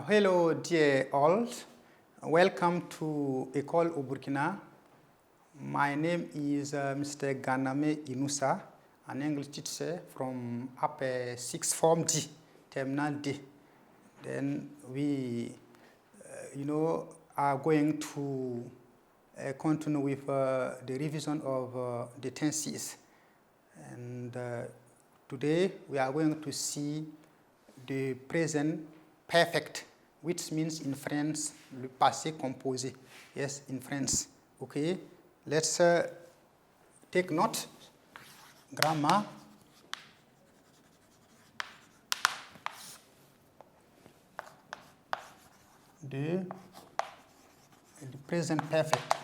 Hello, dear all. Welcome to École au Burkina. My name is Mr. Ganame Inusa, an English teacher from upper 6th Form D, Terminal D. Then we, are going to continue with the revision of the tenses. And today we are going to see the present perfect, which means in French, le passé composé. Yes, in French. Okay, let's take note. Grammar. The present perfect.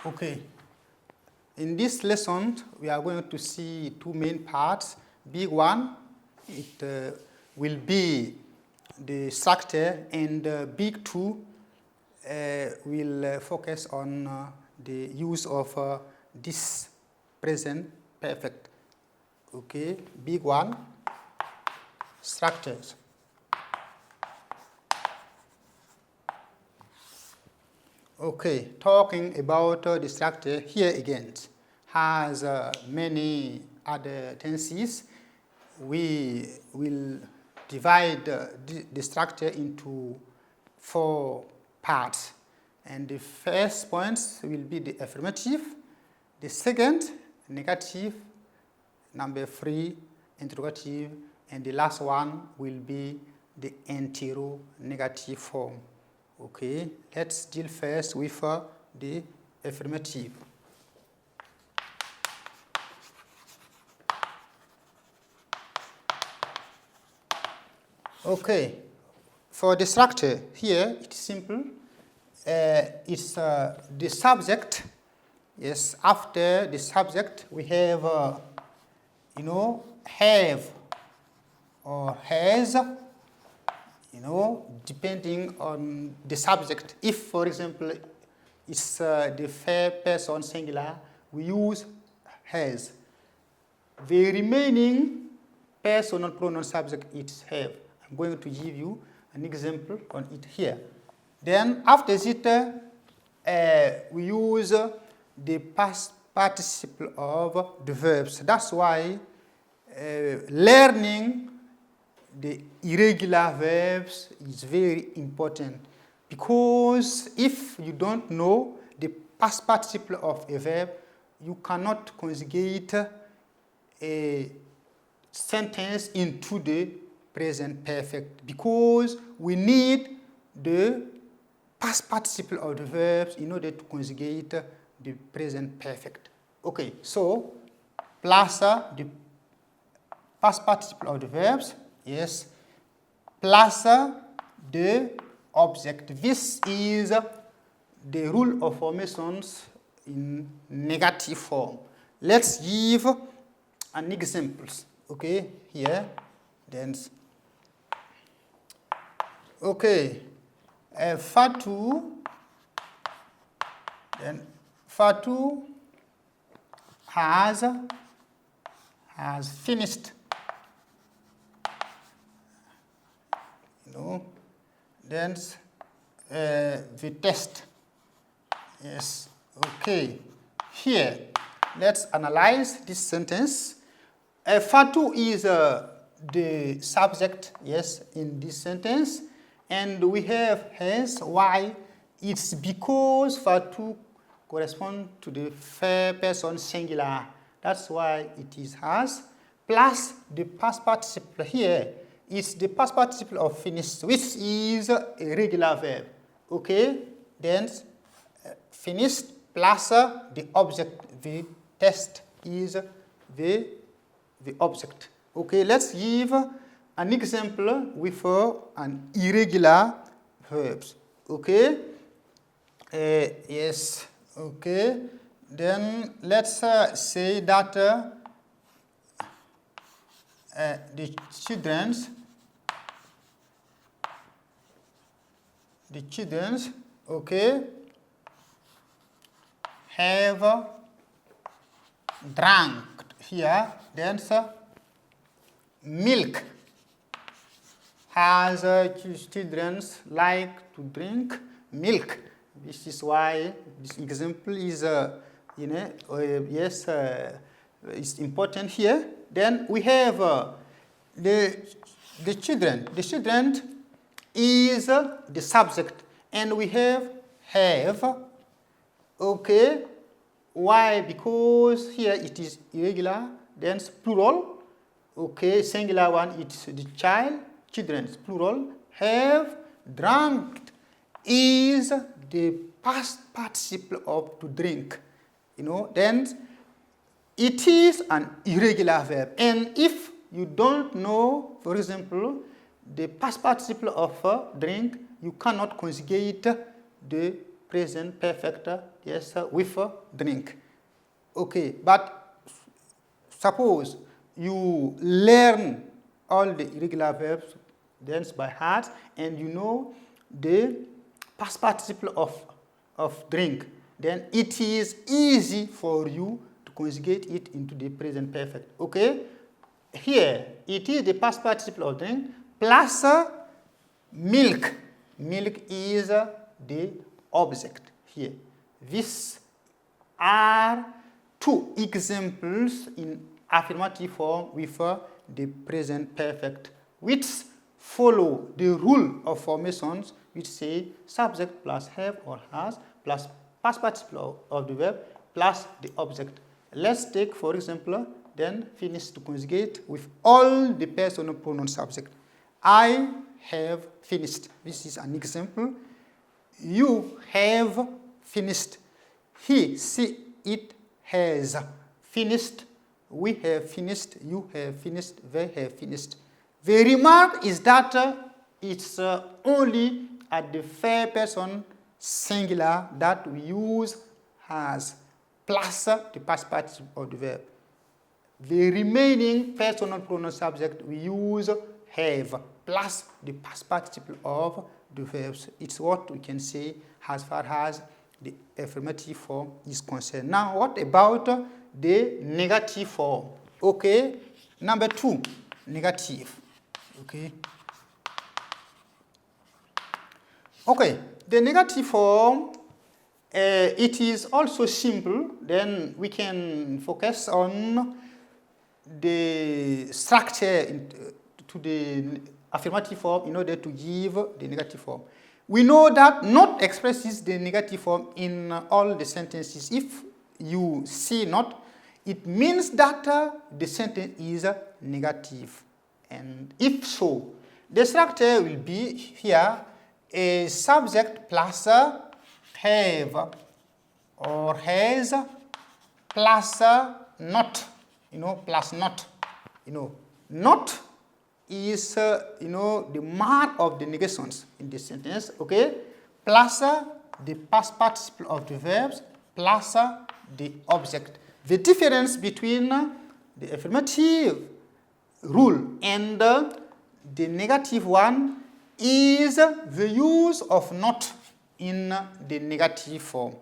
Okay. In this lesson, we are going to see two main parts. Big one, it will be the structure, and big two will focus on the use of this present perfect. Okay, big one, structures. Okay, talking about the structure here again has many other tenses. We will divide the structure into 4 parts. And the first point will be the affirmative, the second, negative, number 3, interrogative, and the last one will be the interrogative form. Okay, let's deal first with the affirmative. Okay, for the structure here, it's simple. It's the subject. Yes, after the subject, we have, have or has, depending on the subject. If, for example, it's the third person singular, we use has. The remaining personal pronoun subject is have. I'm going to give you an example on it here. Then after it, we use the past participle of the verbs. That's why learning the irregular verbs is very important, because if you don't know the past participle of a verb, you cannot conjugate a sentence into the present perfect, because we need the past participle of the verbs in order to conjugate the present perfect. Okay, so plus the past participle of the verbs, yes, plus the object. This is the rule of formations in negative form. Let's give an example. Okay, here, then. Okay, Fatou, then Fatou has finished. Then the test. Yes, okay. Here, let's analyze this sentence. Fatou is the subject, yes, in this sentence. And we have has. Why? It's because Fatou corresponds to the third person singular. That's why it is has. Plus the past participle here. It's the past participle of finished, which is a regular verb. Okay, then finished plus the object. The test is the object. Okay, let's give an example with an irregular verbs. Okay, yes. Okay, then let's say that the children, okay, have drank here, then milk. Has children like to drink milk. This is why this example is, it's important here. Then we have the children. The children is the subject, and we have. Okay. Why? Because here it is irregular, then it's plural. Okay, singular one, it's the child, children, plural. Have drunk is the past participle of to drink. Then it is an irregular verb. And if you don't know, for example, the past participle of drink, you cannot conjugate the present perfect with drink. Okay, but suppose you learn all the irregular verbs then by heart, and you know the past participle of drink, then it is easy for you to conjugate it into the present perfect. Okay, here it is the past participle of drink plus milk. Milk is the object here. These are two examples in affirmative form with the present perfect, which follow the rule of formations, which say subject plus have or has plus past participle of the verb plus the object. Let's take, for example, then finish to conjugate with all the personal pronoun subject. I have finished. This is an example. You have finished. He, she, it has finished. We have finished. You have finished. They have finished. The remark is that it's only at the third person singular that we use has plus the past participle of the verb. The remaining personal pronoun subject we use have plus the past participle of the verbs. It's what we can say as far as the affirmative form is concerned. Now, what about the negative form? Okay, number 2, negative. Okay, the negative form, it is also simple. Then we can focus on the structure to the affirmative form in order to give the negative form. We know that not expresses the negative form in all the sentences. If you see not, it means that the sentence is negative. And if so, the structure will be here a subject plus have or has plus not, plus not. Not is, the mark of the negations in the sentence, okay? Plus the past participle of the verbs plus the object. The difference between the affirmative rule and the negative one is the use of not in the negative form.